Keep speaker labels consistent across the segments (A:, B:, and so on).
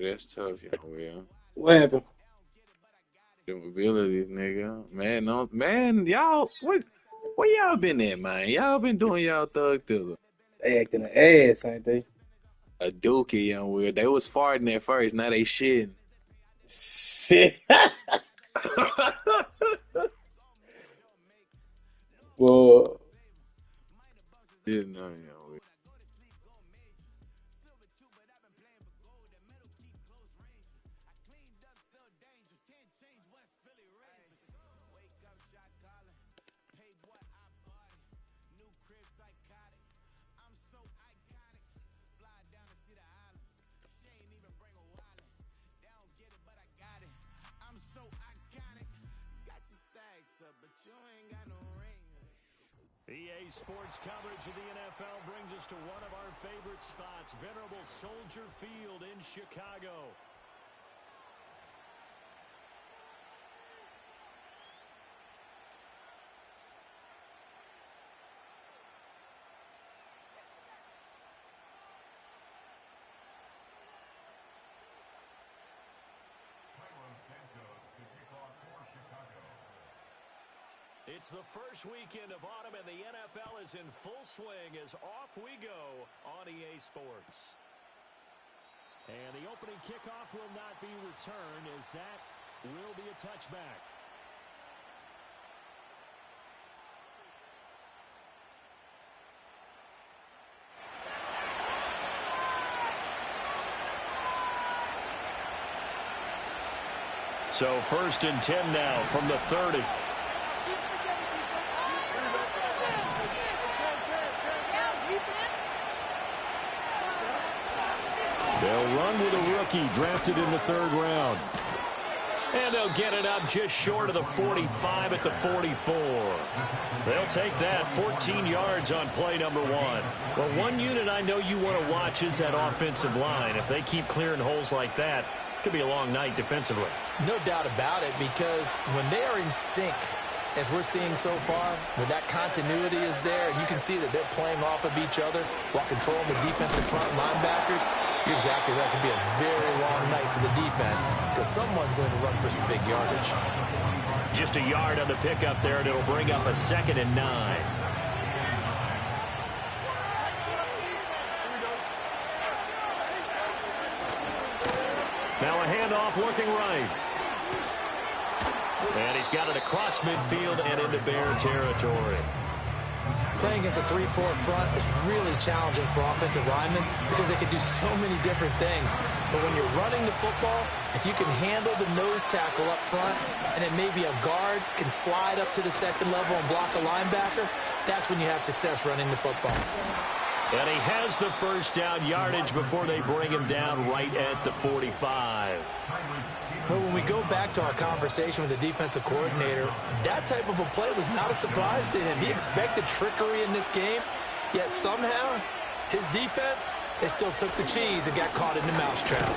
A: That's tough, y'all. Will.
B: What happened?
A: The abilities, nigga. Man, no, man, y'all, where y'all been at, man? Y'all been doing y'all thug thriller.
B: They acting an ass, ain't they?
A: A dookie, young Will. They was farting at first, now they shitting.
B: Shit. Well,
A: Didn't know, young Will.
C: EA Sports coverage of the NFL brings us to one of our favorite spots, venerable Soldier Field in Chicago. It's the first weekend of autumn, and the NFL is in full swing as off we go on EA Sports. And the opening kickoff will not be returned, as that will be a touchback. So 1st and 10 now from the 30. They'll run with a rookie drafted in the 3rd round. And they'll get it up just short of the 45 at the 44. They'll take that 14 yards on play number 1. Well, one unit I know you want to watch is that offensive line. If they keep clearing holes like that, it could be a long night defensively.
D: No doubt about it, because when they are in sync, as we're seeing so far, when that continuity is there, and you can see that they're playing off of each other while controlling the defensive front linebackers, you're exactly right. It could be a very long night for the defense because someone's going to run for some big yardage.
C: Just a yard on the pickup there, and it'll bring up a 2nd and 9. Now a handoff looking right. And he's got it across midfield and into Bear territory.
D: Playing against a 3-4 front is really challenging for offensive linemen because they can do so many different things. But when you're running the football, if you can handle the nose tackle up front, and then maybe a guard can slide up to the 2nd level and block a linebacker, that's when you have success running the football.
C: And he has the 1st down yardage before they bring him down right at the 45.
D: But when we go back to our conversation with the defensive coordinator, that type of a play was not a surprise to him. He expected trickery in this game, yet somehow his defense, they still took the cheese and got caught in the mousetrap.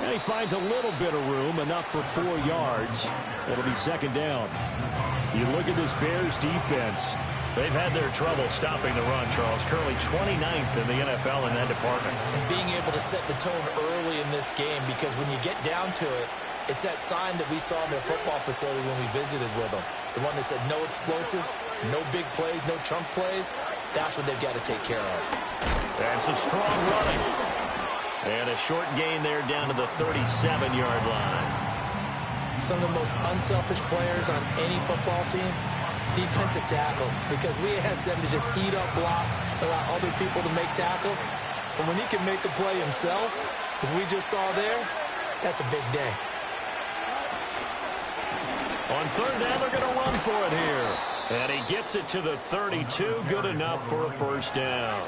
C: And he finds a little bit of room, enough for 4 yards. It'll be 2nd down. You look at this Bears defense. They've had their trouble stopping the run, Charles. Currently 29th in the NFL in that department.
D: And being able to set the tone early in this game, because when you get down to it, it's that sign that we saw in their football facility when we visited with them. The one that said no explosives, no big plays, no chunk plays. That's what they've got to take care of.
C: And some strong running. And a short gain there down to the 37-yard line.
D: Some of the most unselfish players on any football team, defensive tackles, because we ask them to just eat up blocks, allow other people to make tackles. But when he can make a play himself, as we just saw there, that's a big day.
C: On 3rd down, they're going to run for it here. And he gets it to the 32, good enough for a 1st down.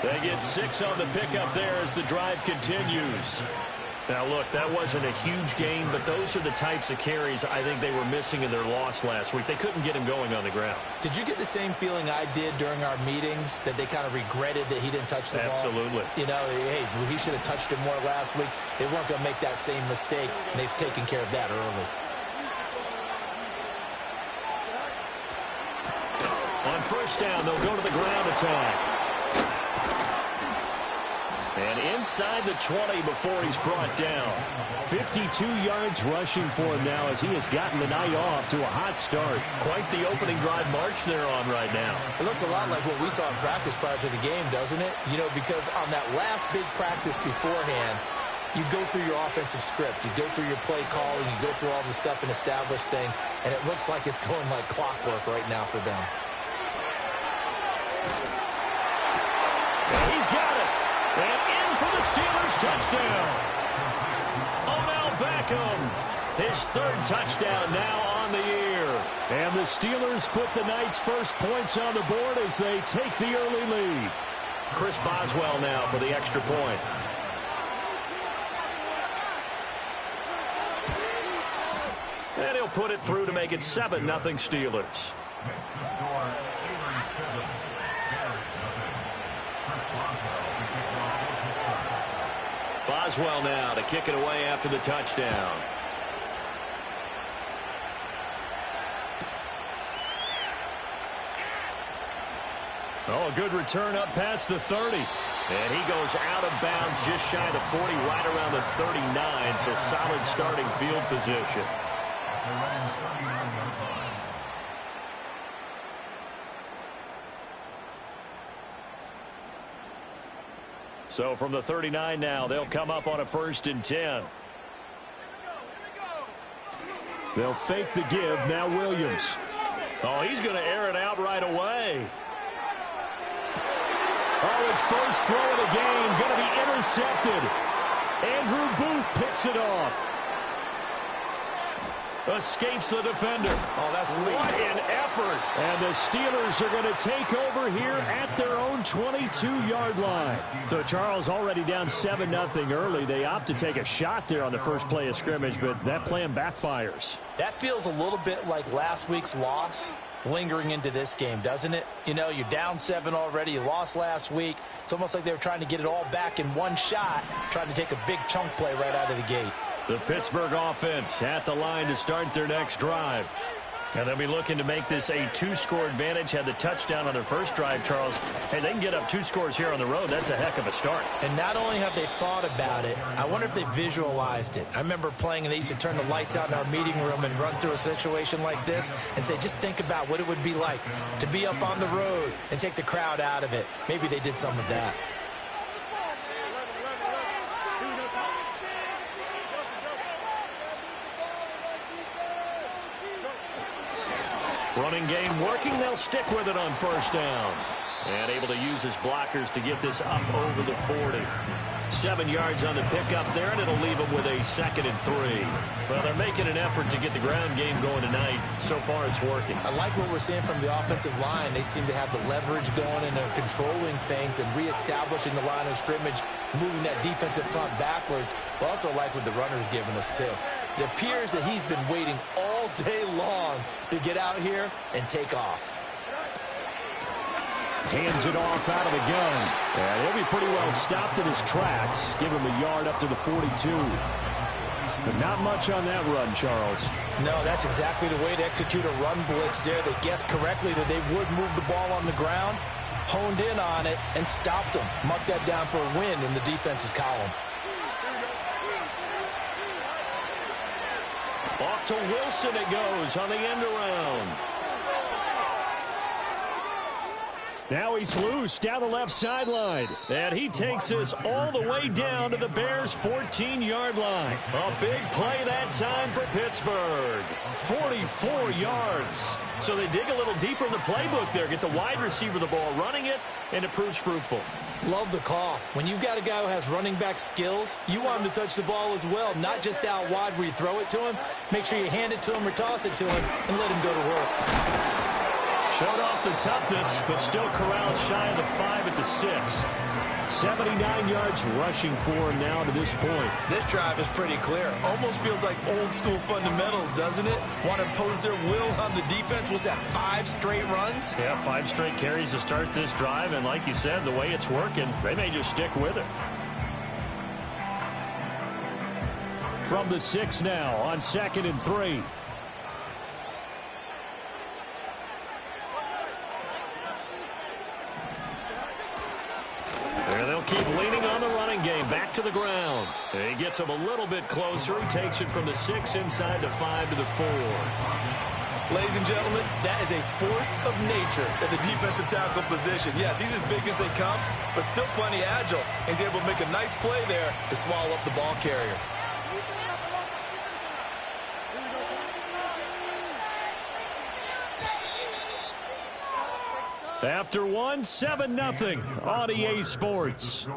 C: They get 6 on the pickup there as the drive continues. Now, look, that wasn't a huge gain, but those are the types of carries I think they were missing in their loss last week. They couldn't get him going on the ground.
D: Did you get the same feeling I did during our meetings, that they kind of regretted that he didn't touch the ball?
C: Absolutely.
D: You know, hey, he should have touched it more last week. They weren't going to make that same mistake, and they've taken care of that early.
C: On 1st down, they'll go to the ground attack. And inside the 20 before he's brought down. 52 yards rushing for him now as he has gotten the night off to a hot start. Quite the opening drive march they're on right now.
D: It looks a lot like what we saw in practice prior to the game, doesn't it? You know, because on that last big practice beforehand, you go through your offensive script. You go through your play calling. You go through all the stuff and establish things. And it looks like it's going like clockwork right now for them.
C: He's got it. And in for the Steelers touchdown. Odell Beckham. His third touchdown now on the year. And the Steelers put the night's first points on the board as they take the early lead. Chris Boswell now for the extra point. And he'll put it through to make it 7-0 Steelers. Boswell now to kick it away after the touchdown. Oh, a good return up past the 30. And he goes out of bounds just shy of the 40, right around the 39. So solid starting field position. So from the 39 now, they'll come up on a 1st and 10. They'll fake the give. Now Williams. Oh, he's going to air it out right away. Oh, his first throw of the game going to be intercepted. Andrew Booth picks it off. Escapes the defender.
D: Oh, that's sweet.
C: What an effort. And the Steelers are going to take over here at their own 22-yard line. So Charles already down 7-0 early. They opt to take a shot there on the first play of scrimmage, but that plan backfires.
D: That feels a little bit like last week's loss lingering into this game, doesn't it? You know, you're down 7 already. You lost last week. It's almost like they were trying to get it all back in one shot, trying to take a big chunk play right out of the gate.
C: The Pittsburgh offense at the line to start their next drive. And they'll be looking to make this a 2-score advantage. Had the touchdown on their first drive, Charles. Hey, they can get up 2 scores here on the road. That's a heck of a start.
D: And not only have they thought about it, I wonder if they visualized it. I remember playing and they used to turn the lights out in our meeting room and run through a situation like this and say, just think about what it would be like to be up on the road and take the crowd out of it. Maybe they did some of that.
C: Running game working. They'll stick with it on 1st down. And able to use his blockers to get this up over the 40. 7 yards on the pickup there, and it'll leave them with a 2nd and 3. Well, they're making an effort to get the ground game going tonight. So far, it's working.
D: I like what we're seeing from the offensive line. They seem to have the leverage going, and they're controlling things and reestablishing the line of scrimmage, moving that defensive front backwards. But also like what the runner's giving us, too. It appears that he's been waiting all day long to get out here and take off.
C: Hands it off out of the gun. And he'll be pretty well stopped in his tracks. Give him a yard up to the 42. But not much on that run, Charles.
D: No, that's exactly the way to execute a run blitz there. They guessed correctly that they would move the ball on the ground, honed in on it, and stopped them. Marked that down for a win in the defense's column.
C: Off to Wilson it goes on the end around. Now he's loose down the left sideline. And he takes this all the way down to the Bears' 14-yard line. A big play that time for Pittsburgh. 44 yards. So they dig a little deeper in the playbook there. Get the wide receiver the ball, running it, and it proves fruitful.
D: Love the call. When you've got a guy who has running back skills, you want him to touch the ball as well, not just out wide where you throw it to him. Make sure you hand it to him or toss it to him and let him go to work.
C: Showed off the toughness, but still corralled shy of the 5 at the 6. 79 yards rushing for him now to this point.
D: This drive is pretty clear. Almost feels like old school fundamentals, doesn't it? Want to impose their will on the defense. Was that 5 straight runs?
C: Yeah, 5 straight carries to start this drive. And like you said, the way it's working, they may just stick with it. From the 6 now on 2nd and 3. They'll keep leaning on the running And back to the ground. He gets him a little bit closer. He takes it from the 6 inside the 5 to the 4.
D: Ladies and gentlemen, that is a force of nature at the defensive tackle position. Yes, he's as big as they come, but still plenty agile. He's able to make a nice play there to swallow up the ball carrier.
C: After one, 7-0 on EA Sports.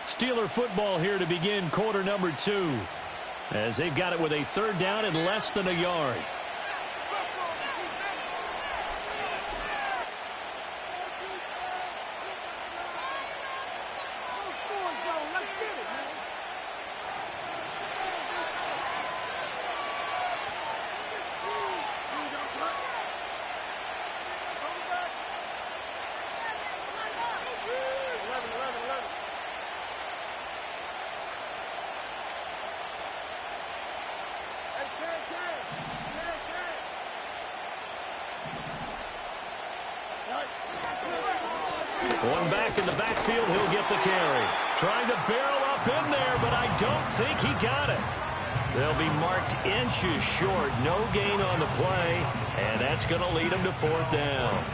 C: Steeler football here to begin quarter number 2. As they've got it with a 3rd down and less than a yard. One back in the backfield, he'll get the carry. Trying to barrel up in there, but I don't think he got it. They'll be marked inches short. No gain on the play, and that's going to lead him to 4th down.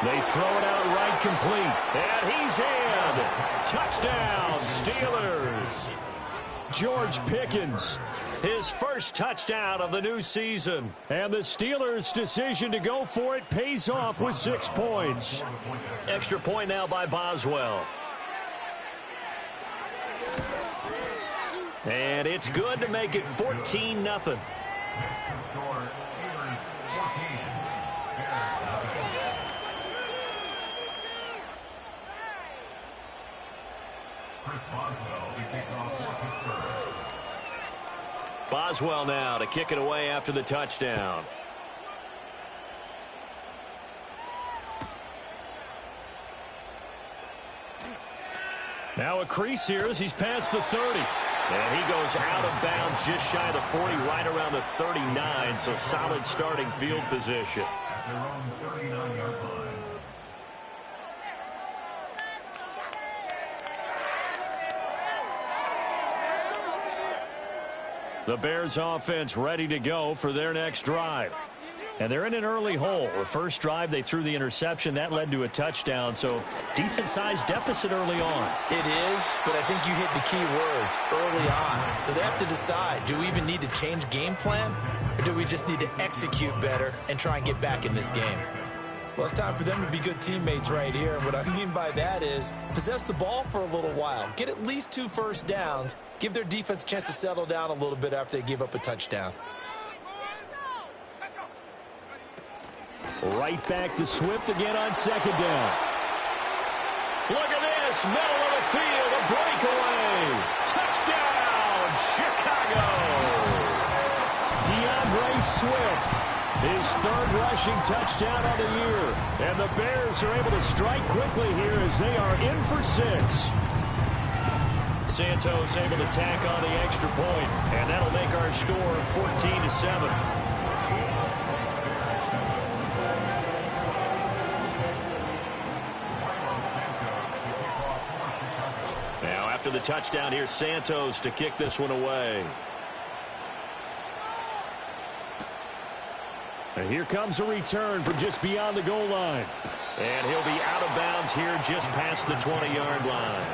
C: They throw it out right complete. And he's in. Touchdown, Steelers. George Pickens, his first touchdown of the new season. And the Steelers' decision to go for it pays off with 6 points. Extra point now by Boswell. And it's good to make it 14-0. Boswell now to kick it away after the touchdown. Now a crease here as he's past the 30. And he goes out of bounds just shy of the 40, right around the 39. So solid starting field position. The Bears offense ready to go for their next drive. And they're in an early hole. The first drive, they threw the interception. That led to a touchdown, so decent-sized deficit early on.
D: It is, but I think you hit the key words, early on. So they have to decide, do we even need to change game plan, or do we just need to execute better and try and get back in this game? Well, it's time for them to be good teammates right here. And what I mean by that is possess the ball for a little while. Get at least 2 first downs. Give their defense a chance to settle down a little bit after they give up a touchdown.
C: Right back to Swift again on 2nd down. Look at this. Middle of the field. A breakaway. Touchdown, Chicago. DeAndre Swift. His 3rd rushing touchdown of the year. And the Bears are able to strike quickly here as they are in for 6. Santos able to tack on the extra point, and that'll make our score 14-7. Now after the touchdown, here's Santos to kick this one away. And here comes a return from just beyond the goal line. And he'll be out of bounds here just past the 20-yard line.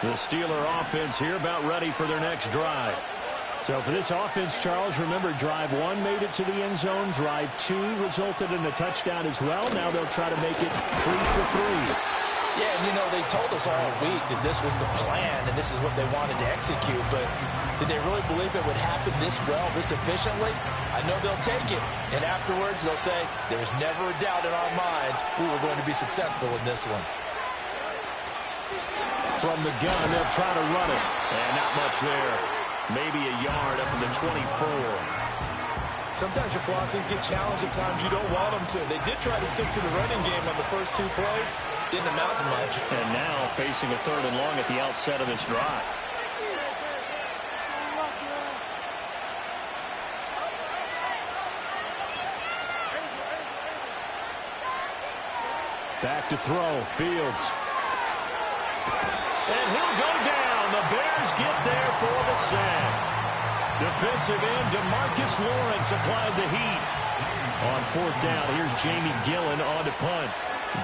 C: The Steeler offense here about ready for their next drive. So for this offense, Charles, remember, drive 1 made it to the end zone. Drive 2 resulted in a touchdown as well. Now they'll try to make it 3 for 3.
D: Yeah, and, you know, they told us all week that this was the plan and this is what they wanted to execute, but did they really believe it would happen this well, this efficiently? I know they'll take it, and afterwards they'll say, there was never a doubt in our minds we were going to be successful in this one.
C: from the gun. They'll try to run it. And not much there. Maybe a yard up to the 24.
D: Sometimes your philosophies get challenged at times you don't want them to. They did try to stick to the running game on the first 2 plays. Didn't amount to much.
C: And now facing a 3rd and long at the outset of this drive. Back to throw. Fields. And he'll go down. The Bears get there for the sack. Defensive end DeMarcus Lawrence applied the heat. On 4th down, here's Jamie Gillen on to punt.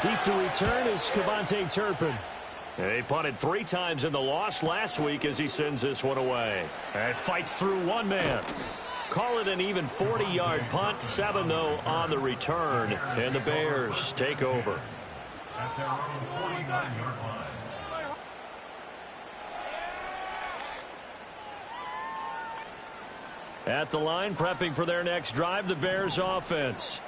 C: Deep to return is Kevontae Turpin. They punted 3 times in the loss last week as he sends this one away. And fights through one man. Call it an even 40-yard punt. 7, though, on the return. And the Bears take over.
E: At their own 49-yard line.
C: At the line, prepping for their next drive, the Bears offense.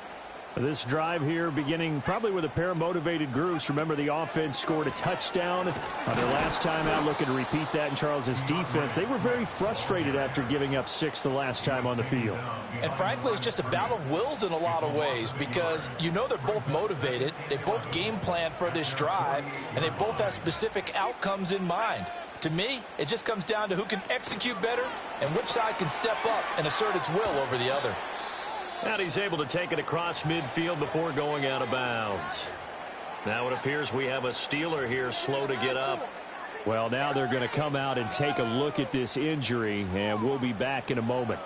C: This drive here beginning probably with a pair of motivated groups. Remember, the offense scored a touchdown on their last time out, looking to repeat that in Charles's defense. They were very frustrated after giving up 6 the last time on the field.
D: And frankly, it's just a battle of wills in a lot of ways because you know they're both motivated. They both game plan for this drive, and they both have specific outcomes in mind. To me, it just comes down to who can execute better and which side can step up and assert its will over the other.
C: And he's able to take it across midfield before going out of bounds. Now it appears we have a Steeler here slow to get up. Well, now they're going to come out and take a look at this injury, and we'll be back in a moment.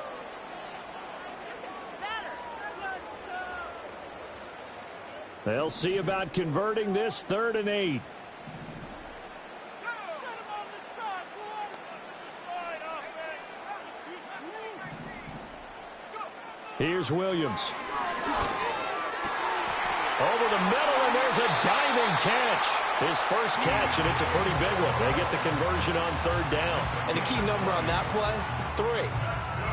C: They'll see about converting this 3rd and 8. Here's Williams. Over the middle, and there's a diving catch. His first catch, and it's a pretty big one. They get the conversion on 3rd down.
D: And the key number on that play, 3.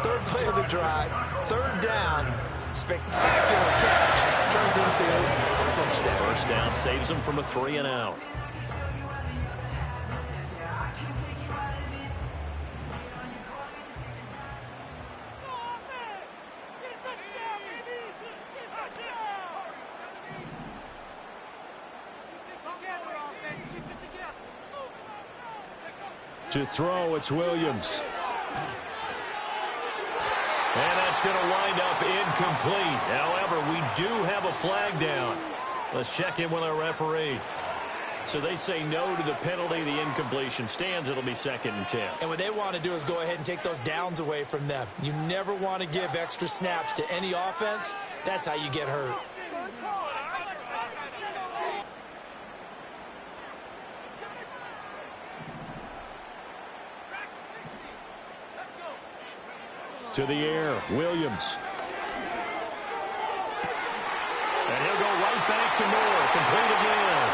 D: 3rd play of the drive, 3rd down. Spectacular catch. Turns into a first down.
C: First down saves them from a 3 and out. To throw, it's Williams. And that's going to wind up incomplete. However, we do have a flag down. Let's check in with our referee. So they say no to the penalty. The incompletion stands. It'll be 2nd and 10.
D: And what they want to do is go ahead and take those downs away from them. You never want to give extra snaps to any offense. That's how you get hurt.
C: To the air, Williams. And he'll go right back to Moore. Complete again.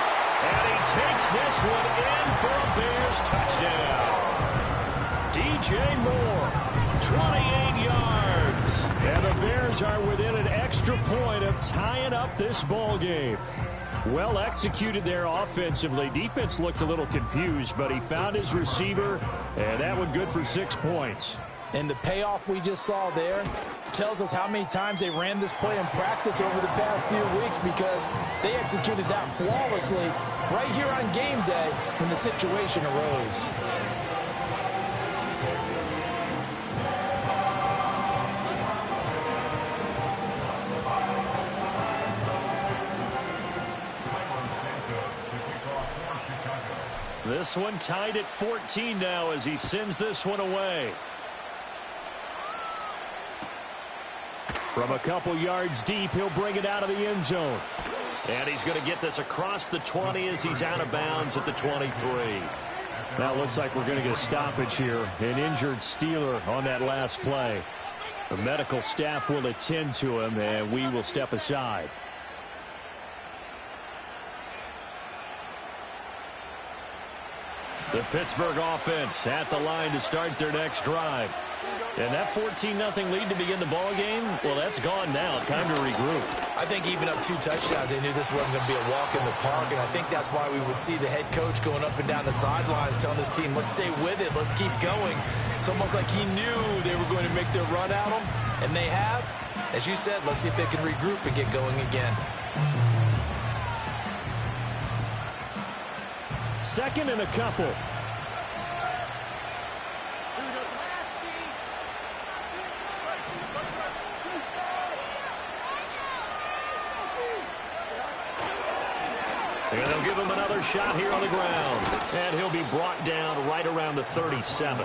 C: And he takes this one in for a Bears touchdown. DJ Moore, 28 yards. And the Bears are within an extra point of tying up this ball game. Well executed there offensively. Defense looked a little confused, but he found his receiver, and that one good for 6 points.
D: And the payoff we just saw there tells us how many times they ran this play in practice over the past few weeks because they executed that flawlessly right here on game day when the situation arose.
C: This one tied at 14 now as he sends this one away. From a couple yards deep, he'll bring it out of the end zone. And he's going to get this across the 20 as he's out of bounds at the 23. Now it looks like we're going to get a stoppage here. An injured Steeler on that last play. The medical staff will attend to him, and we will step aside. The Pittsburgh offense at the line to start their next drive. And that 14-0 lead to begin the ball game, well, that's gone now. Time to regroup.
D: I think even up 2 touchdowns, they knew this wasn't going to be a walk in the park, and I think that's why we would see the head coach going up and down the sidelines telling his team, let's stay with it, let's keep going. It's almost like he knew they were going to make their run at him, and they have. As you said, let's see if they can regroup and get going again.
C: Second and a couple. And they'll give him another shot here on the ground. And he'll be brought down right around the 37.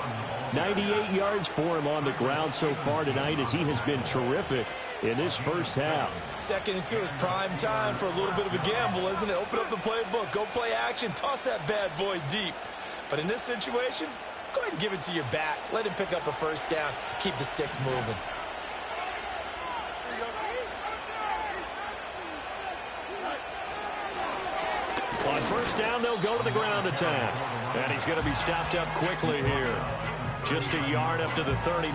C: 98 yards for him on the ground so far tonight as he has been terrific in this first half.
D: 2nd and 2 is prime time for a little bit of a gamble, isn't it? Open up the playbook, go play action, toss that bad boy deep. But in this situation, go ahead and give it to your back. Let him pick up a first down, keep the sticks moving.
C: On first down, they'll go to the ground attack. And he's going to be stopped up quickly here. Just a yard up to the 39.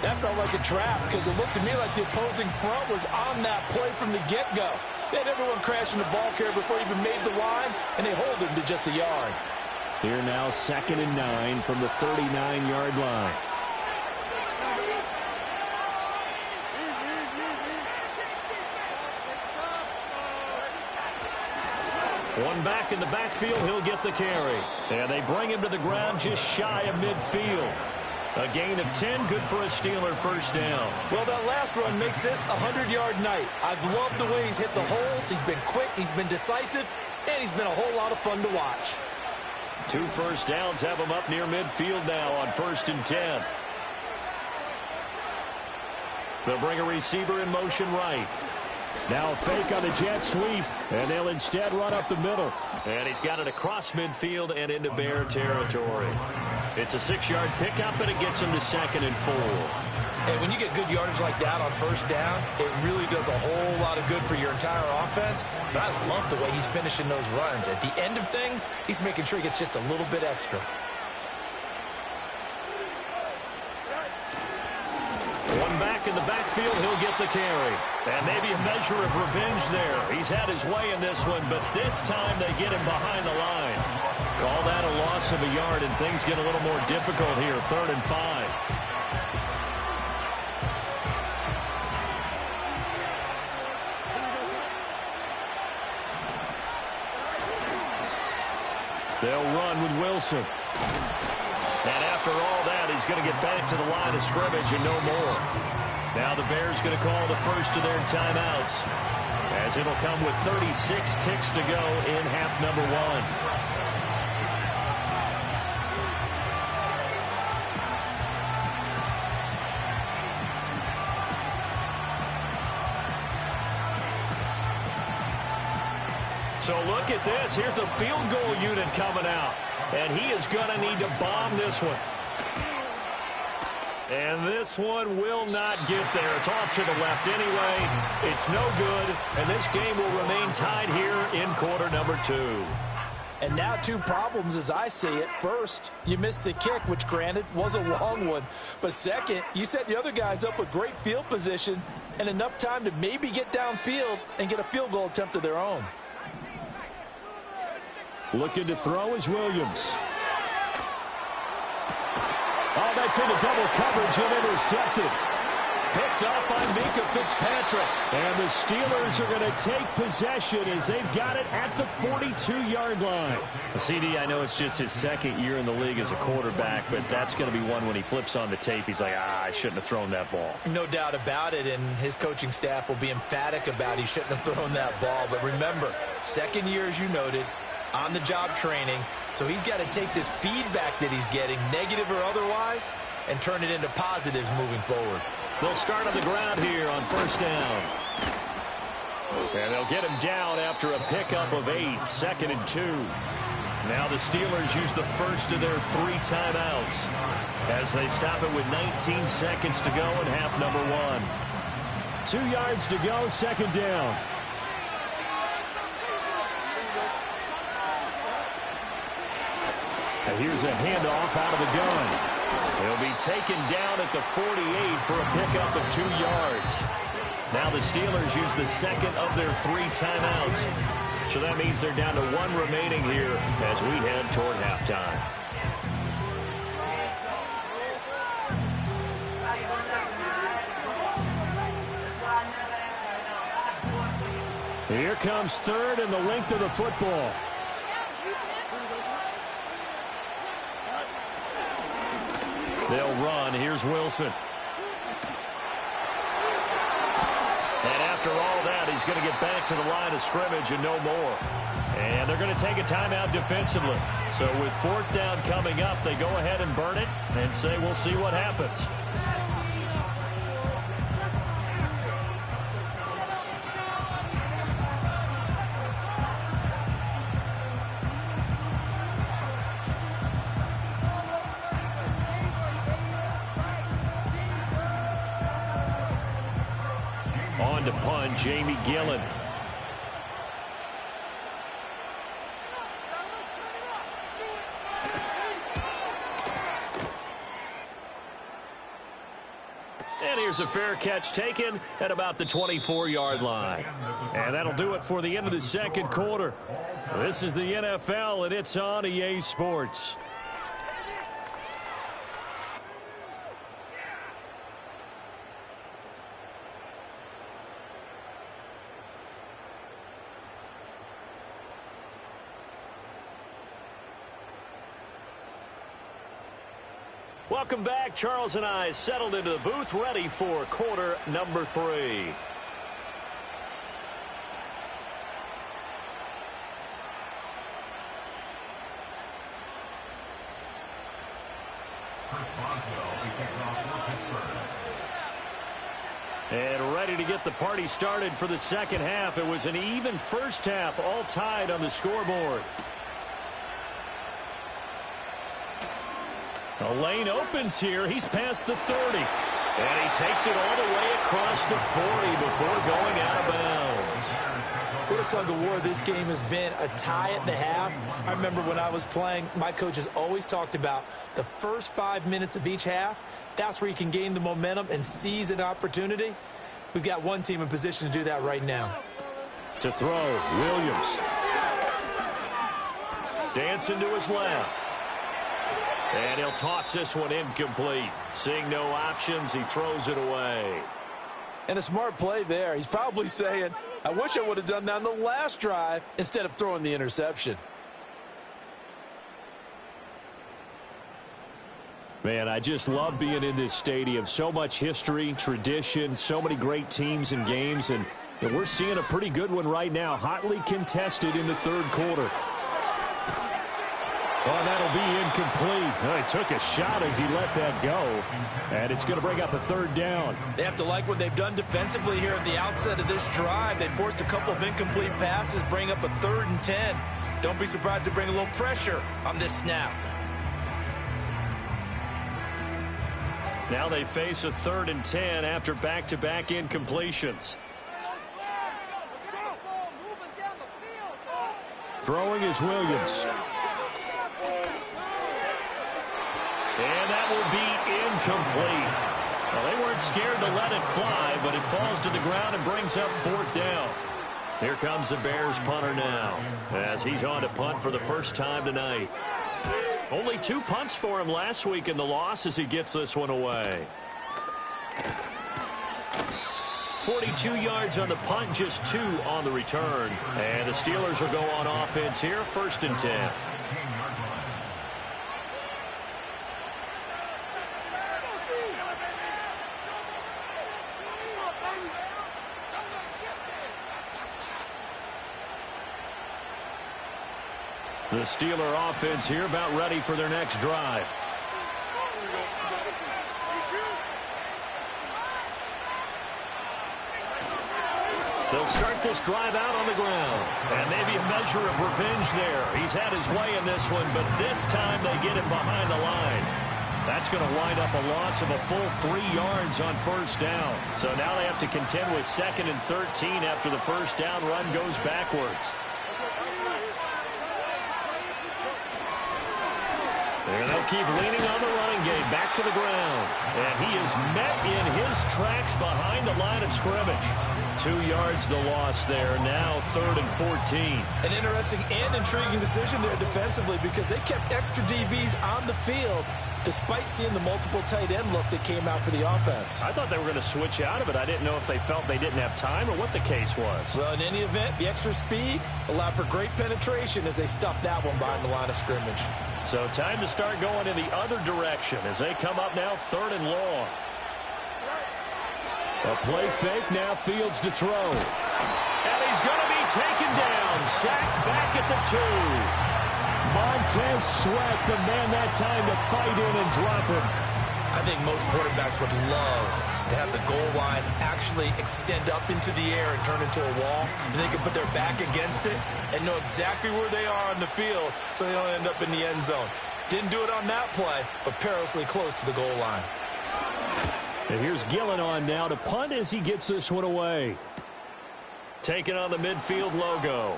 D: That felt like a trap because it looked to me like the opposing front was on that play from the get-go. They had everyone crashing the ball carrier before he even made the line, and they hold him to just a yard.
C: Here now, 2nd and 9 from the 39-yard line. One back in the backfield, he'll get the carry. And they bring him to the ground just shy of midfield. A gain of 10, good for a Steeler first down.
D: Well, that last run makes this a 100-yard night. I've loved the way he's hit the holes. He's been quick, he's been decisive, and he's been a whole lot of fun to watch.
C: 2 first downs have him up near midfield now on 1st and 10. They'll bring a receiver in motion right. Now a fake on the jet sweep, and they'll instead run up the middle. And he's got it across midfield and into Bear territory. It's a 6-yard pickup, and it gets him to 2nd and 4.
D: And when you get good yardage like that on first down, it really does a whole lot of good for your entire offense. But I love the way he's finishing those runs. At the end of things, he's making sure he gets just a little bit extra.
C: One back in the backfield, he'll get the carry. And maybe a measure of revenge there. He's had his way in this one, but this time they get him behind the line. Call that a loss of a yard, and things get a little more difficult here. 3rd and 5. They'll run with Wilson. And after all that, he's going to get back to the line of scrimmage and no more. Now the Bears going to call the first of their timeouts, as it'll come with 36 ticks to go in half number 1. So look at this. Here's the field goal unit coming out. And he is going to need to bomb this one. And this one will not get there. It's off to the left anyway. It's no good. And this game will remain tied here in quarter number 2.
D: And now 2 problems as I see it. First, you missed the kick, which granted was a long one. But second, you set the other guys up with great field position and enough time to maybe get downfield and get a field goal attempt of their own.
C: Looking to throw is Williams. Oh, that's into double coverage and intercepted. Picked up by Minka Fitzpatrick. And the Steelers are going to take possession as they've got it at the 42-yard line. CD, I know it's just his 2nd year in the league as a quarterback, but that's going to be one when he flips on the tape. He's like, I shouldn't have thrown that ball.
D: No doubt about it, and his coaching staff will be emphatic about he shouldn't have thrown that ball. But remember, 2nd year, as you noted, on-the-job training, so he's got to take this feedback that he's getting, negative or otherwise, and turn it into positives moving forward.
C: They'll start on the ground here on first down. And they'll get him down after a pickup of 8, 2nd and 2. Now the Steelers use the first of their 3 timeouts as they stop it with 19 seconds to go in half number 1. 2 yards to go, 2nd down. And here's a handoff out of the gun. He'll be taken down at the 48 for a pickup of 2 yards. Now the Steelers use the second of their 3 timeouts. So that means they're down to 1 remaining here as we head toward halftime. Here comes third and the length of the football. They'll run. Here's Wilson. And after all that, he's going to get back to the line of scrimmage and no more. And they're going to take a timeout defensively. So with 4th down coming up, they go ahead and burn it and say we'll see what happens. On to punt, Jamie Gillen. And here's a fair catch taken at about the 24-yard line. And that'll do it for the end of the second quarter. This is the NFL, and it's on EA Sports. Welcome back. Charles and I settled into the booth, ready for quarter number 3. And ready to get the party started for the second half. It was an even first half, all tied on the scoreboard. The lane opens here. He's past the 30. And he takes it all the way across the 40 before going out of bounds.
D: What a tug of war this game has been. A tie at the half. I remember when I was playing, my coaches always talked about the first 5 minutes of each half. That's where you can gain the momentum and seize an opportunity. We've got one team in position to do that right now.
C: To throw, Williams. Dancing to his left. And he'll toss this one incomplete. Seeing no options, he throws it away.
F: And a smart play there. He's probably saying, I wish I would have done that on the last drive instead of throwing the interception.
C: Man, I just love being in this stadium. So much history, tradition, so many great teams and games. And we're seeing a pretty good one right now, hotly contested in the third quarter. Oh, that'll be incomplete. Well, he took a shot as he let that go. And it's going to bring up a third down.
D: They have to like what they've done defensively here at the outset of this drive. They forced a couple of incomplete passes, bring up a 3rd and 10. Don't be surprised to bring a little pressure on this snap.
C: Now they face a 3rd and 10 after back-to-back incompletions. Throwing is Williams. And that will be incomplete. Well, they weren't scared to let it fly, but it falls to the ground and brings up 4th down. Here comes the Bears punter now, as he's on to punt for the first time tonight. Only 2 punts for him last week in the loss as he gets this one away. 42 yards on the punt, just 2 on the return. And the Steelers will go on offense here, 1st and 10. The Steeler offense here about ready for their next drive. They'll start this drive out on the ground. And maybe a measure of revenge there. He's had his way in this one, but this time they get him behind the line. That's going to wind up a loss of a full 3 yards on 1st down. So now they have to contend with 2nd and 13 after the 1st down run goes backwards. And they'll keep leaning on the running game. Back to the ground. And he is met in his tracks behind the line of scrimmage. 2 yards the loss there. Now 3rd and 14.
D: An interesting and intriguing decision there defensively because they kept extra DBs on the field despite seeing the multiple tight end look that came out for the offense.
C: I thought they were going to switch out of it. I didn't know if they felt they didn't have time or what the case was.
D: Well, in any event, the extra speed allowed for great penetration as they stuffed that one behind the line of scrimmage.
C: So time to start going in the other direction as they come up now 3rd and long. A play fake, now Fields to throw. And he's going to be taken down, sacked back at the 2. Montez Sweat, the man that time to fight in and drop him.
D: I think most quarterbacks would love to have the goal line actually extend up into the air and turn into a wall, and they can put their back against it and know exactly where they are on the field so they don't end up in the end zone. Didn't do it on that play, but perilously close to the goal line.
C: And here's Gillen on now to punt as he gets this one away. Taking on the midfield logo.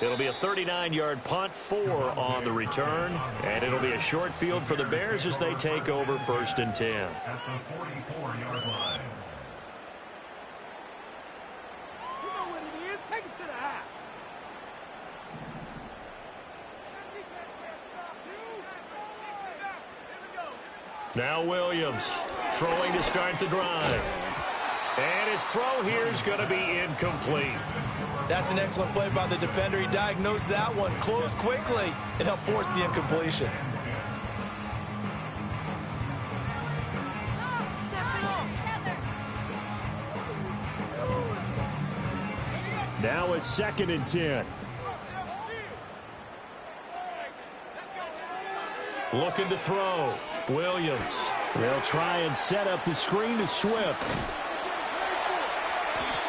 C: It'll be a 39-yard punt, 4 on the return, and it'll be a short field for the Bears as they take over 1st and 10.
E: At the 44-yard line.
G: You know what it is. Take it to the house.
C: Now Williams throwing to start the drive. And his throw here is going to be incomplete.
D: That's an excellent play by the defender. He diagnosed that one, closed quickly, and helped force the incompletion.
C: Now it's 2nd and 10. Looking to throw. Williams. They'll try and set up the screen to Swift.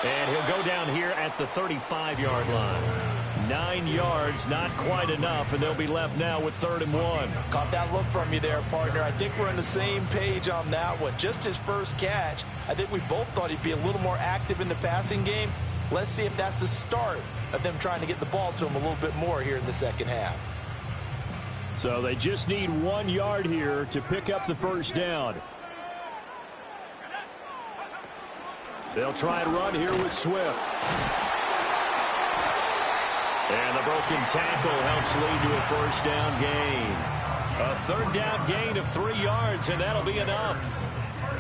C: And he'll go down here at the 35-yard line. 9 yards, not quite enough, and they'll be left now with 3rd and 1.
D: Caught that look from you there, partner. I think we're on the same page on that one. Just his first catch. I think we both thought he'd be a little more active in the passing game. Let's see if that's the start of them trying to get the ball to him a little bit more here in the second half.
C: So they just need 1 yard here to pick up the first down. They'll try and run here with Swift. And the broken tackle helps lead to a first down gain. A 3rd down gain of 3 yards, and that'll be enough.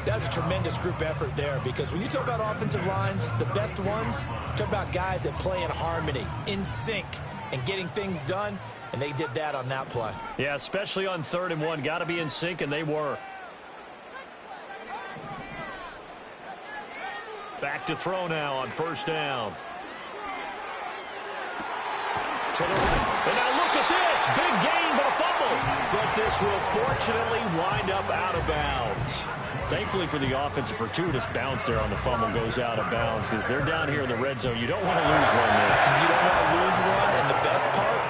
D: That's a tremendous group effort there because when you talk about offensive lines, the best ones, talk about guys that play in harmony, in sync, and getting things done, and they did that on that play.
C: Yeah, especially on 3rd and 1. Got to be in sync, and they were. Back to throw now on 1st down. To the right. And now look at this. Big gain, but a fumble. But this will fortunately wind up out of bounds. Thankfully for the offense, a fortuitous bounce there on the fumble goes out of bounds because they're down here in the red zone. You don't want to lose one there.
D: You don't want to lose one, and the best part,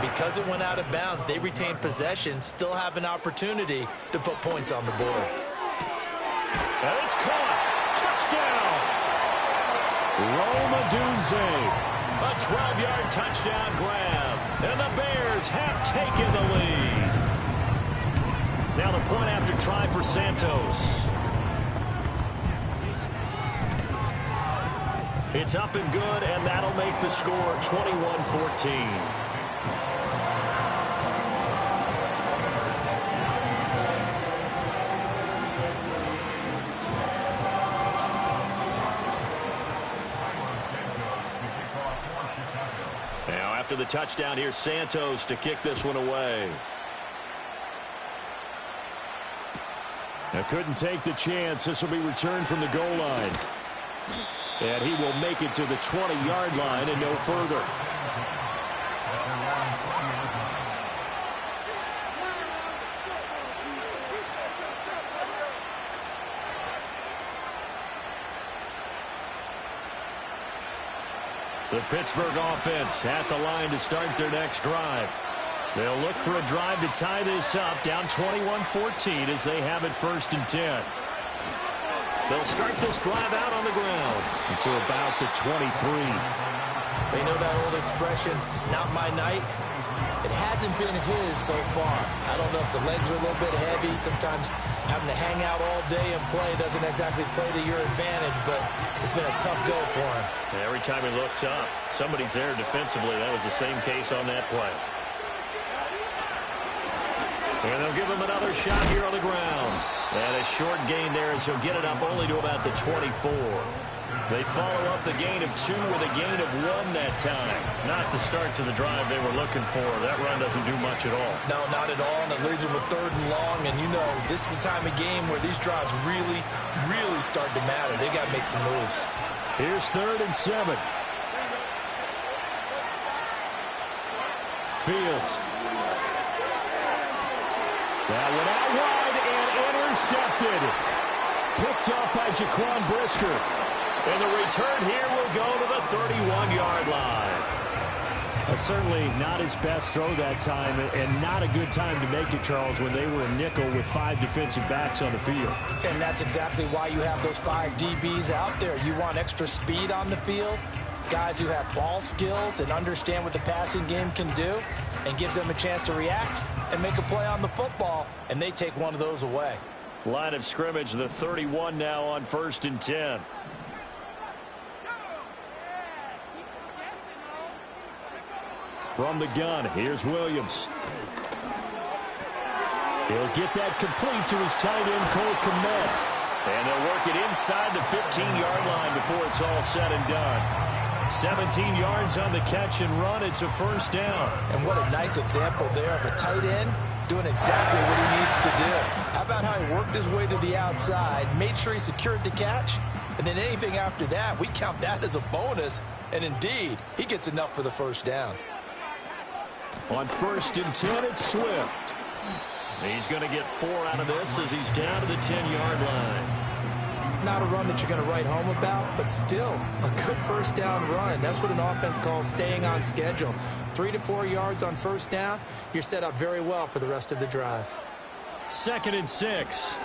D: because it went out of bounds, they retain possession, still have an opportunity to put points on the board.
C: And it's caught. Touchdown. Roma Dunze. A 12-yard touchdown grab. And the Bears have taken the lead. Now the point after try for Santos. It's up and good, and that'll make the score 21-14. After the touchdown, here's Santos to kick this one away. Now couldn't take the chance. This will be returned from the goal line. And he will make it to the 20-yard line and no further. The Pittsburgh offense at the line to start their next drive. They'll look for a drive to tie this up, down 21-14 as they have it 1st and 10. They'll start this drive out on the ground until about the 23.
D: They know that old expression, it's not my night. It has hasn't been his so far. I don't know if the legs are a little bit heavy. Sometimes having to hang out all day and play doesn't exactly play to your advantage, but it's been a tough go for him.
C: Every time he looks up, somebody's there defensively. That was the same case on that play. And they'll give him another shot here on the ground. And a short gain there as he'll get it up only to about the 24. They follow up the gain of 2 with a gain of 1 that time. Not the start to the drive they were looking for. That run doesn't do much at all.
D: No, not at all, and it leaves them with 3rd and long. And you know, this is the time of game where these drives really, really start to matter. They've got to make some moves.
C: Here's 3rd and 7. Fields. That went out wide and intercepted. Picked up by Jaquan Brisker. And the return here will go to the 31-yard line.
H: Certainly not his best throw that time, and not a good time to make it, Charles, when they were in nickel with 5 defensive backs on the field.
D: And that's exactly why you have those 5 DBs out there. You want extra speed on the field, guys who have ball skills and understand what the passing game can do, and gives them a chance to react and make a play on the football, and they take one of those away.
C: Line of scrimmage, the 31 now on 1st and 10.
H: From the gun, here's Williams. He'll get that complete to his tight end, Cole Kmet.
C: And they'll work it inside the 15-yard line before it's all said and done. 17 yards on the catch and run. It's a 1st down.
D: And what a nice example there of a tight end doing exactly what he needs to do. How about how he worked his way to the outside, made sure he secured the catch, and then anything after that, we count that as a bonus. And indeed, he gets enough for the 1st down.
C: On 1st and 10, it's Swift. He's going to get 4 out of this as he's down to the 10-yard line.
D: Not a run that you're going to write home about, but still a good 1st down run. That's what an offense calls staying on schedule. 3 to 4 yards on 1st down, you're set up very well for the rest of the drive.
C: 2nd and 6.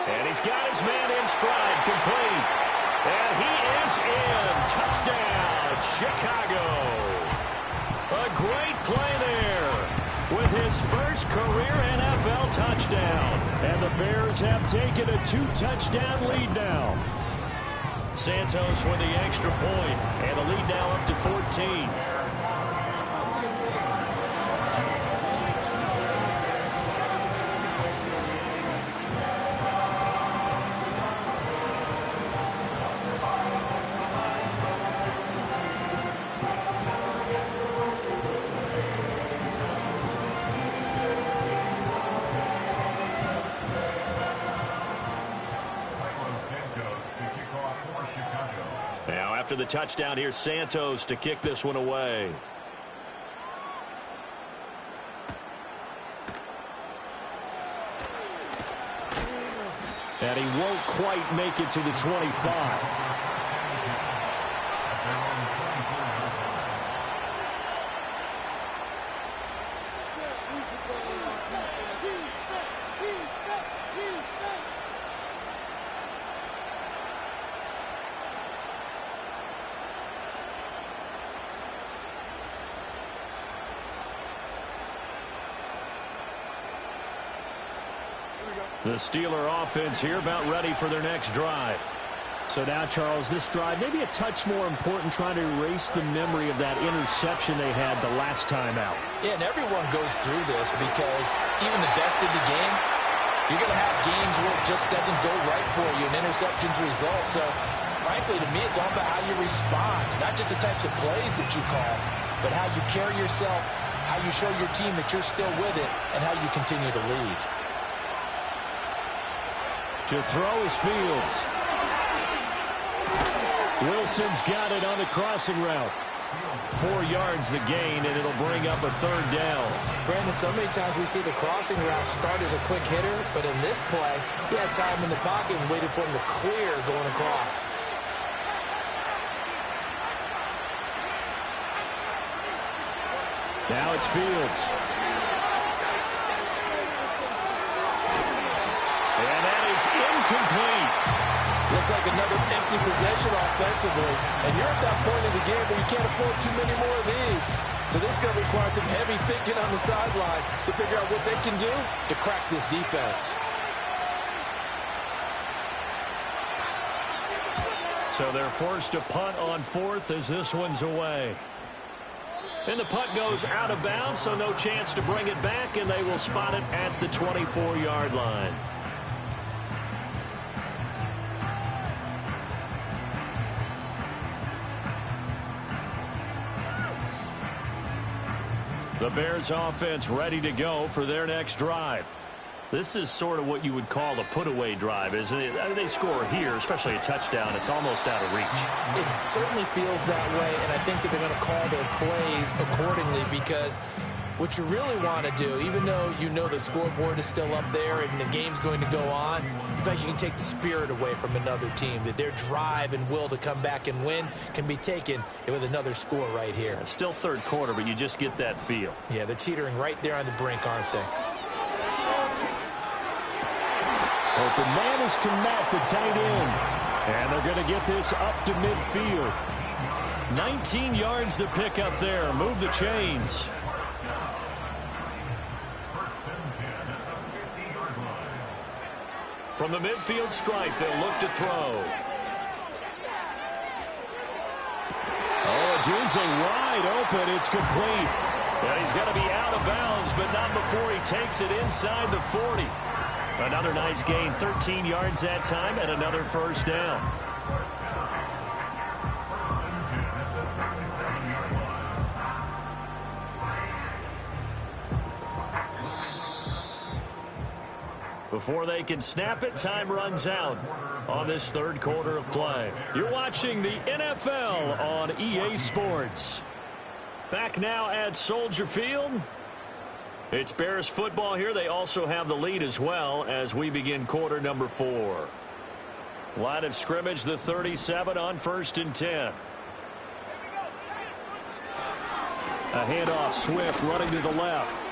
C: And he's got his man in stride, complete. And he is in. Touchdown, Chicago. A great play there with his first career NFL touchdown. And the Bears have taken a 2-touchdown lead now. Santos with the extra point, and a lead now up to 14. After the touchdown, here's Santos to kick this one away.
H: And he won't quite make it to the 25.
C: The Steeler offense here about ready for their next drive.
H: So now, Charles, this drive maybe a touch more important, trying to erase the memory of that interception they had the last time out.
D: Yeah, and everyone goes through this because even the best in the game, you're going to have games where it just doesn't go right for you, and interceptions result. So, frankly, to me, it's all about how you respond, not just the types of plays that you call, but how you carry yourself, how you show your team that you're still with it, and how you continue to lead.
H: To throw is Fields. Wilson's got it on the crossing route.
C: 4 yards the gain, and it'll bring up a 3rd down.
D: Brandon, so many times we see the crossing route start as a quick hitter, but in this play, he had time in the pocket and waited for him to clear going across.
H: Now it's Fields.
C: And that is incomplete.
D: Looks like another empty possession offensively. And you're at that point in the game where you can't afford too many more of these. So
F: require some heavy thinking on the sideline to figure out what they can do to crack this defense.
C: So they're forced to punt on fourth as this one's away. And the punt goes out of bounds, so no chance to bring it back, and they will spot it at the 24-yard line. The Bears offense ready to go for their next drive. This is sort of what you would call a put-away drive, isn't it? They score here, especially a touchdown. It's almost out of reach.
D: It certainly feels that way, and I think that they're going to call their plays accordingly because what you really want to do, even though you know the scoreboard is still up there and the game's going to go on, the fact you can take the spirit away from another team, that their drive and will to come back and win can be taken with another score right here.
C: It's still third quarter, but you just get that feel.
D: Yeah, they're teetering right there on the brink, aren't they?
H: Open man is Kmet, the tight end. And they're going to get this up to midfield.
C: 19 yards to pick up there. Move the chains. From the midfield stripe, they'll look to throw.
H: Oh, Dunze wide open. It's complete.
C: Yeah, he's got to be out of bounds, but not before he takes it inside the 40. Another nice gain, 13 yards that time, and another first down. Before they can snap it, time runs out on this third quarter of play. You're watching the NFL on EA Sports. Back now at Soldier Field. It's Bears football here. They also have the lead as well as we begin quarter number 4. Line of scrimmage, the 37 on 1st and 10. A handoff, Swift running to the left.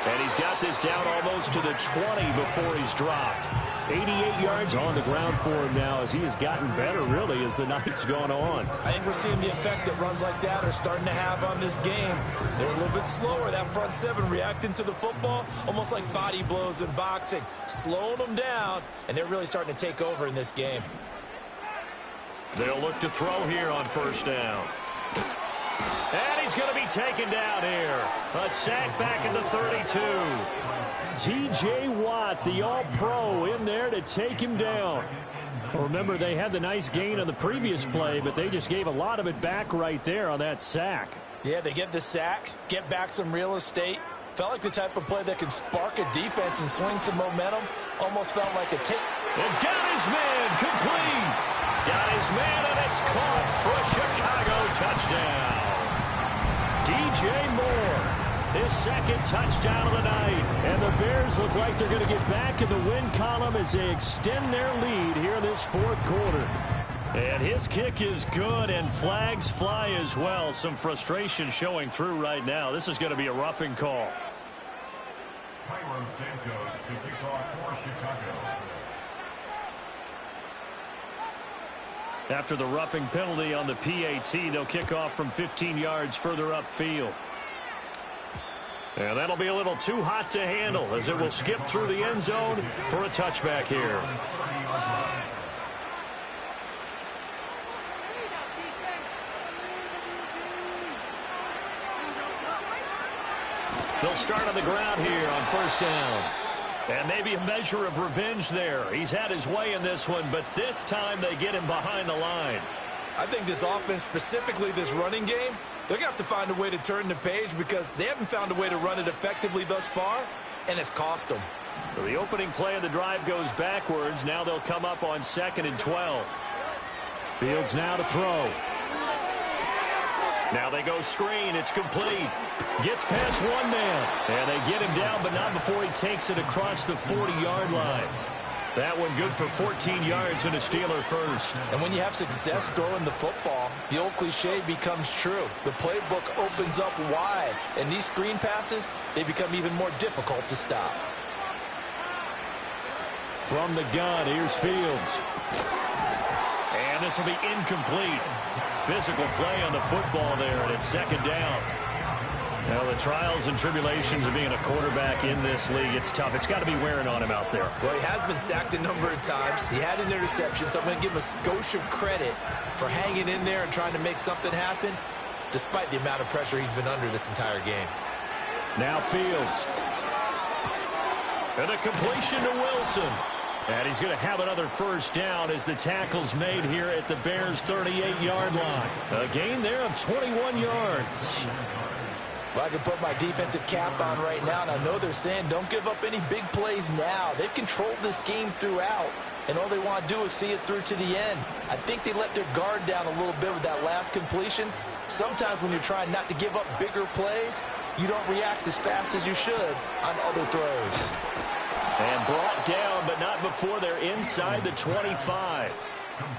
C: And he's got this down almost to the 20 before he's dropped.
H: 88 yards on the ground for him now as he has gotten better, really, as the night's gone on.
D: I think we're seeing the effect that runs like that are starting to have on this game. They're a little bit slower, that front seven, reacting to the football, almost like body blows in boxing, slowing them down, and they're really starting to take over in this game.
C: They'll look to throw here on first down. And he's going to be taken down here. A sack back at the 32.
H: T.J. Watt, the All-Pro, in there to take him down. Remember, they had the nice gain on the previous play, but they just gave a lot of it back right there on that sack.
F: Yeah, they get the sack, get back some real estate. Felt like the type of play that can spark a defense and swing some momentum. Almost felt like a take.
C: And got his man, complete. Got his man, and it's caught for a Chicago touchdown. DJ Moore, his second touchdown of the night. And the Bears look like they're going to get back in the win column as they extend their lead here in this fourth quarter. And his kick is good, and flags fly as well. Some frustration showing through right now. This is going to be a roughing call.
E: Cairo Santos to kick off for Chicago.
C: After the roughing penalty on the PAT, they'll kick off from 15 yards further upfield. And that'll be a little too hot to handle as it will skip through the end zone for a touchback here. They'll start on the ground here on first down. And maybe a measure of revenge there. He's had his way in this one, but this time they get him behind the line.
D: I think this offense, specifically this running game, they're going to have to find a way to turn the page because they haven't found a way to run it effectively thus far, and it's cost them.
C: So the opening play of the drive goes backwards. Now they'll come up on 2nd and 12.
H: Fields now to throw.
C: Now they go screen. It's complete. Gets past one man. And they get him down, but not before he takes it across the 40-yard line. That one good for 14 yards and a Steeler first.
F: And when you have success throwing the football, the old cliche becomes true. The playbook opens up wide. And these screen passes, they become even more difficult to stop.
H: From the gun, here's Fields.
C: And this will be incomplete. Physical play on the football there, and it's 2nd down.
H: Well, the trials and tribulations of being a quarterback in this league, it's tough. It's got to be wearing on him out there.
F: Well, he has been sacked a number of times. He had an interception, so I'm going to give him a skosh of credit for hanging in there and trying to make something happen, despite the amount of pressure he's been under this entire game.
H: Now Fields. And a completion to Wilson. And he's going to have another first down as the tackle's made here at the Bears' 38-yard line. A gain there of 21 yards.
F: Well, I can put my defensive cap on right now, and I know they're saying don't give up any big plays now. They've controlled this game throughout, and all they want to do is see it through to the end. I think they let their guard down a little bit with that last completion. Sometimes when you're trying not to give up bigger plays, you don't react as fast as you should on other throws.
H: And brought down, but not before they're inside the 25.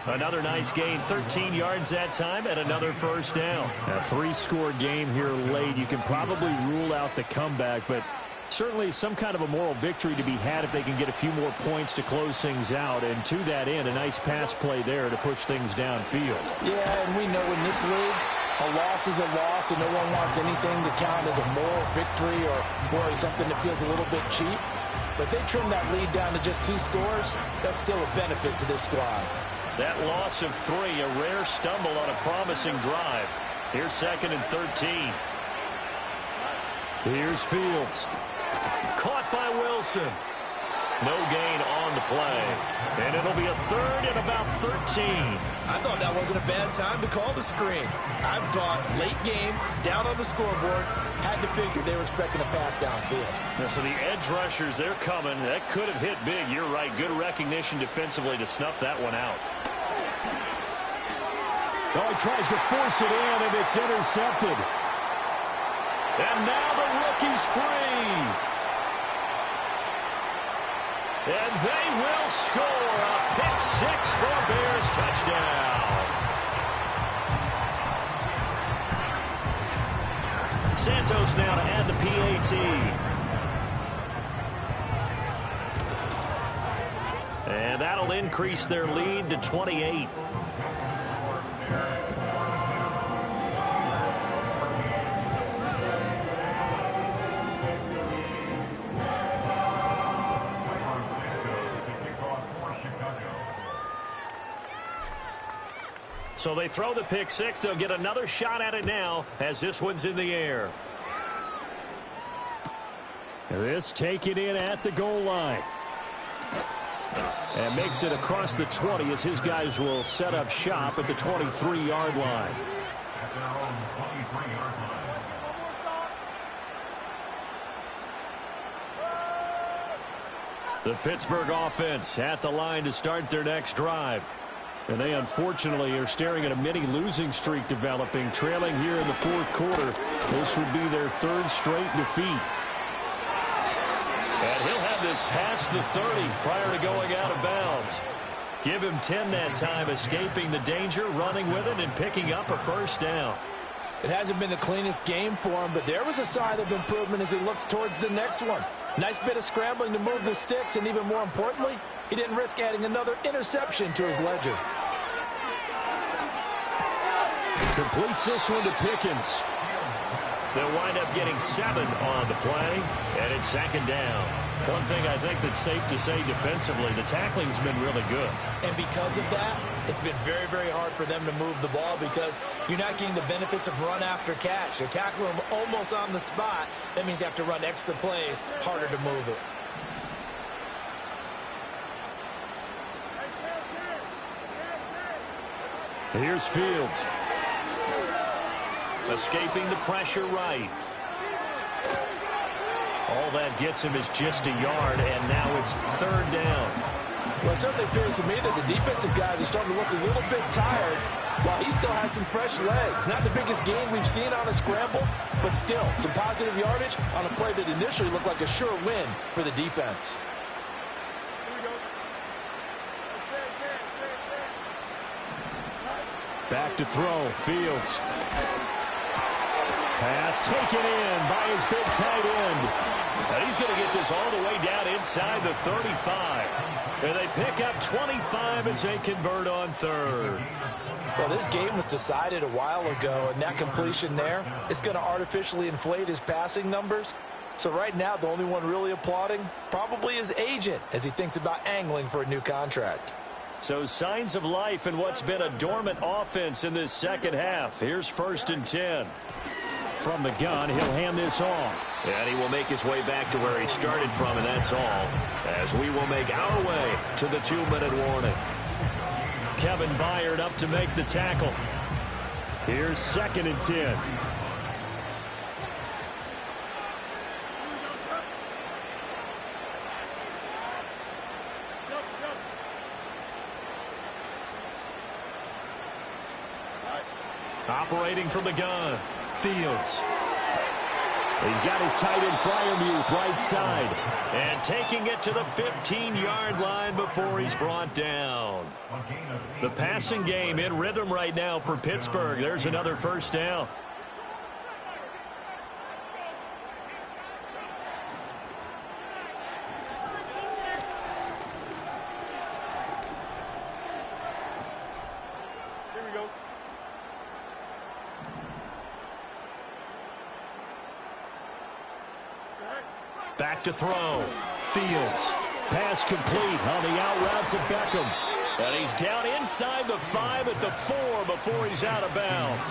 H: Another nice gain, 13 yards that time, and another first down. A three-score game here late. You can probably rule out the comeback, but certainly some kind of a moral victory to be had if they can get a few more points to close things out. And to that end, a nice pass play there to push things downfield.
F: Yeah, and we know in this league, a loss is a loss, and no one wants anything to count as a moral victory or something that feels a little bit cheap. But they trim that lead down to just 2 scores. That's still a benefit to this squad.
H: That loss of 3, a rare stumble on a promising drive. Here's 2nd and 13. Here's Fields. Caught by Wilson. No gain on the play. And it'll be a 3rd and about 13.
F: I thought that wasn't a bad time to call the screen. I thought late game, down on the scoreboard, had to figure they were expecting a pass downfield.
H: Now, so the edge rushers, they're coming. That could have hit big. You're right. Good recognition defensively to snuff that one out.
G: Oh, he tries to force it in, and it's intercepted.
H: And now the rookie's free. And they will score a pick 6 for Bears touchdown. Santos now to add the PAT. And that'll increase their lead to 28. So they throw the pick 6. They'll get another shot at it now as this one's in the air.
G: This taken in at the goal line.
H: And makes it across the 20 as his guys will set up shop at the 23-yard line. The Pittsburgh offense at the line to start their next drive. And they unfortunately are staring at a mini losing streak developing, trailing here in the 4th quarter. This would be their 3rd straight defeat. And he'll have this past the 30 prior to going out of bounds. Give him 10 that time, escaping the danger, running with it, and picking up a first down.
F: It hasn't been the cleanest game for him, but there was a sign of improvement as he looks towards the next one. Nice bit of scrambling to move the sticks, and even more importantly, he didn't risk adding another interception to his ledger.
H: Completes this one to Pickens. They'll wind up getting 7 on the play, and it's 2nd down. One thing I think that's safe to say defensively, the tackling's been really good.
F: And because of that, it's been very, very hard for them to move the ball because you're not getting the benefits of run after catch. They're tackling them almost on the spot. That means you have to run extra plays, harder to move it.
H: Here's Fields. Escaping the pressure right. All that gets him is just a yard, and now it's 3rd down.
F: Well, it certainly appears to me that the defensive guys are starting to look a little bit tired while he still has some fresh legs. Not the biggest gain we've seen on a scramble, but still some positive yardage on a play that initially looked like a sure win for the defense.
H: Back to throw, Fields. Pass taken in by his big tight end.
C: And he's going to get this all the way down inside the 35. And they pick up 25 as they convert on third.
F: Well, this game was decided a while ago, and that completion there is going to artificially inflate his passing numbers. So right now, the only one really applauding probably his agent as he thinks about angling for a new contract.
H: So signs of life in what's been a dormant offense in this second half. Here's 1st and 10. From the gun, he'll hand this off.
C: And he will make his way back to where he started from, and that's all. As we will make our way to the 2-minute warning.
H: Kevin Byard up to make the tackle. Here's 2nd and 10. Operating from the gun, Fields. He's got his tight end Fryermuth right side. And taking it to the 15-yard line before he's brought down. The passing game in rhythm right now for Pittsburgh. There's another 1st down. Back to throw. Fields. Pass complete on the out route to Beckham. And he's down inside the 5 at the 4 before he's out of bounds.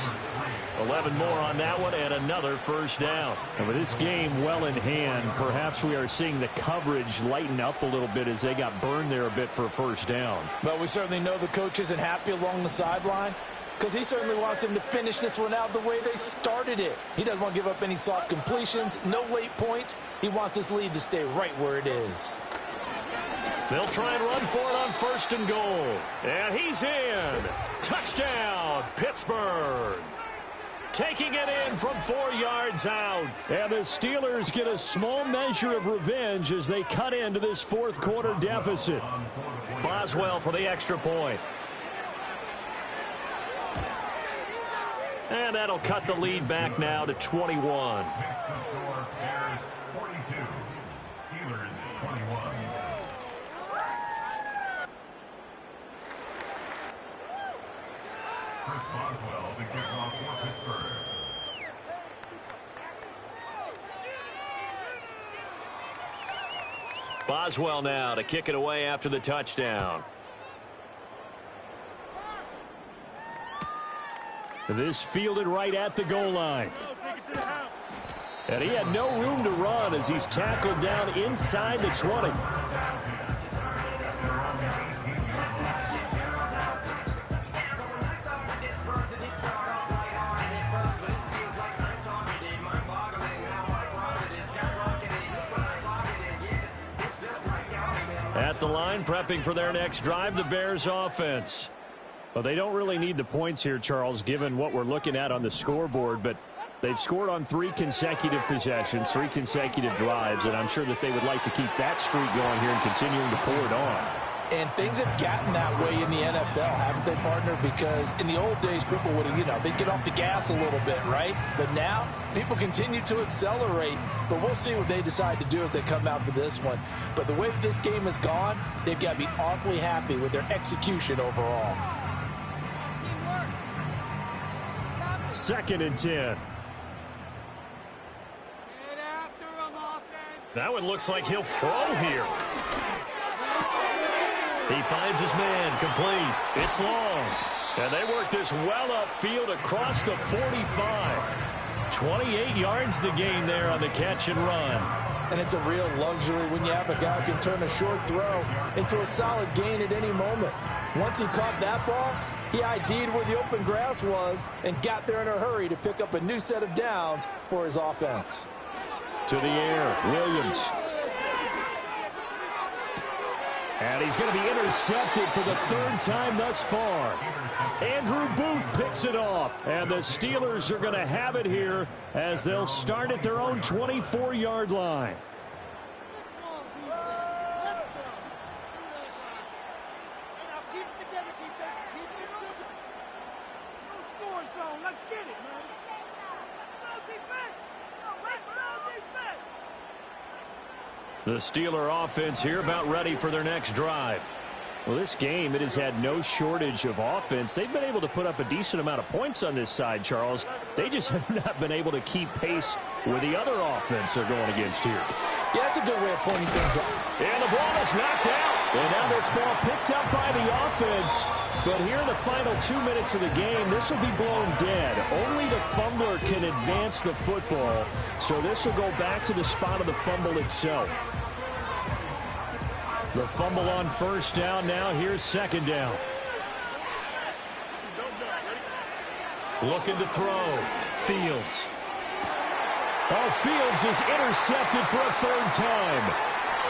H: 11 more on that one and another 1st down. And with this game well in hand, perhaps we are seeing the coverage lighten up a little bit as they got burned there a bit for a 1st down.
F: But we certainly know the coach isn't happy along the sideline, because he certainly wants them to finish this one out the way they started it. He doesn't want to give up any soft completions, no late points. He wants his lead to stay right where it is.
H: They'll try and run for it on 1st and goal. And he's in. Touchdown, Pittsburgh. Taking it in from 4 yards out. And the Steelers get a small measure of revenge as they cut into this 4th quarter deficit. Boswell for the extra point. And that'll cut the lead back now to 21.
E: Bears 42, Steelers 21. Chris Boswell to kick off for Pittsburgh.
C: Boswell now to kick it away after the touchdown.
H: This fielded right at the goal line. And he had no room to run as he's tackled down inside the 20. At the line, prepping for their next drive, the Bears offense. Well, they don't really need the points here, Charles, given what we're looking at on the scoreboard, but they've scored on 3 consecutive possessions, 3 consecutive drives, and I'm sure that they would like to keep that streak going here and continuing to pour it on.
F: And things have gotten that way in the NFL, haven't they, partner? Because in the old days, people would, they'd get off the gas a little bit, right? But now, people continue to accelerate. But we'll see what they decide to do as they come out for this one. But the way that this game has gone, they've got to be awfully happy with their execution overall.
H: 2nd and 10. That one looks like he'll throw here. He finds his man, complete. It's long. And they work this well upfield across the 45. 28 yards the gain there on the catch and run.
F: And it's a real luxury when you have a guy who can turn a short throw into a solid gain at any moment. Once he caught that ball, he ID'd where the open grass was and got there in a hurry to pick up a new set of downs for his offense.
H: To the air, Williams. And he's going to be intercepted for the 3rd time thus far. Andrew Booth picks it off. And the Steelers are going to have it here as they'll start at their own 24-yard line.
C: The Steeler offense here about ready for their next drive.
H: Well, this game, it has had no shortage of offense. They've been able to put up a decent amount of points on this side, Charles. They just have not been able to keep pace with the other offense they're going against here.
F: Yeah, that's a good way of pointing things out.
H: And the ball is knocked out. And now this ball picked up by the offense. But here in the final 2 minutes of the game, this will be blown dead. Only the fumbler can advance the football. So this will go back to the spot of the fumble itself. The fumble on first down now. Here's second down.
C: Looking to throw. Fields.
H: Oh, Fields is intercepted for a third time.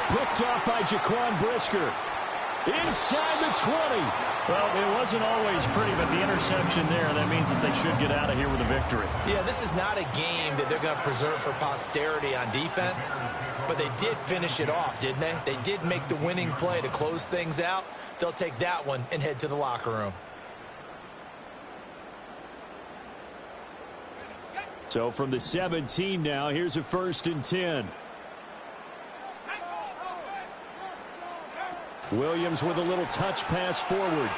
H: Picked off by Jaquan Brisker. Inside the 20.
C: Well, it wasn't always pretty, but the interception there, that means that they should get out of here with a victory.
F: Yeah, this is not a game that they're going to preserve for posterity on defense, but they did finish it off, didn't they? They did make the winning play to close things out. They'll take that one and head to the locker room.
H: So from the 17 now, here's a 1st and 10. Williams with a little touch pass forward.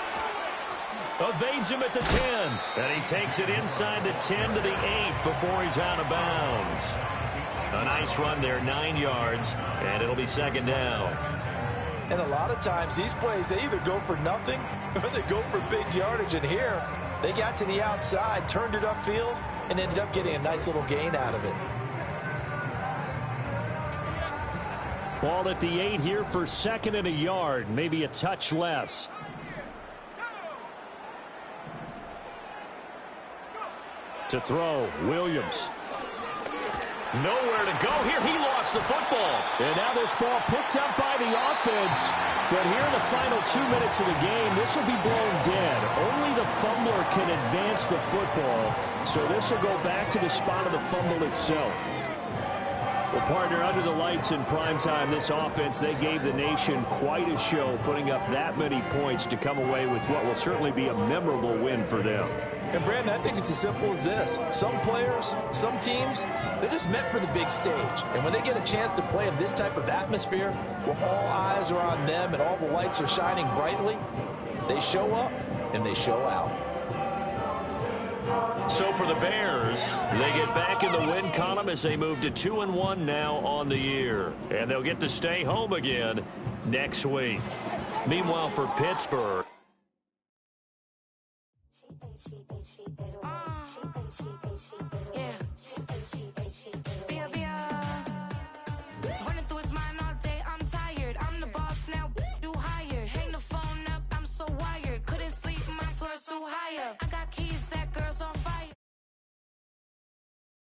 C: Evades him at the 10. And he takes it inside the 10 to the 8 before he's out of bounds. A nice run there, 9 yards, and it'll be second down.
F: And a lot of times these plays, they either go for nothing or they go for big yardage. And here, they got to the outside, turned it upfield, and ended up getting a nice little gain out of it.
H: Ball at the 8 here for 2nd and a yard, maybe a touch less. To throw, Williams.
C: Nowhere to go here. He lost the football.
H: And now this ball picked up by the offense. But here in the final 2 minutes of the game, this will be blown dead. Only the fumbler can advance the football. So this will go back to the spot of the fumble itself. Well, partner, under the lights in primetime, this offense, they gave the nation quite a show, putting up that many points to come away with what will certainly be a memorable win for them.
F: And, Brandon, I think it's as simple as this. Some players, some teams, they're just meant for the big stage. And when they get a chance to play in this type of atmosphere, where all eyes are on them and all the lights are shining brightly, they show up and they show out.
C: So for the Bears, they get back in the win column as they move to 2-1 now on the year. And they'll get to stay home again next week. Meanwhile, for Pittsburgh,
I: Yeah.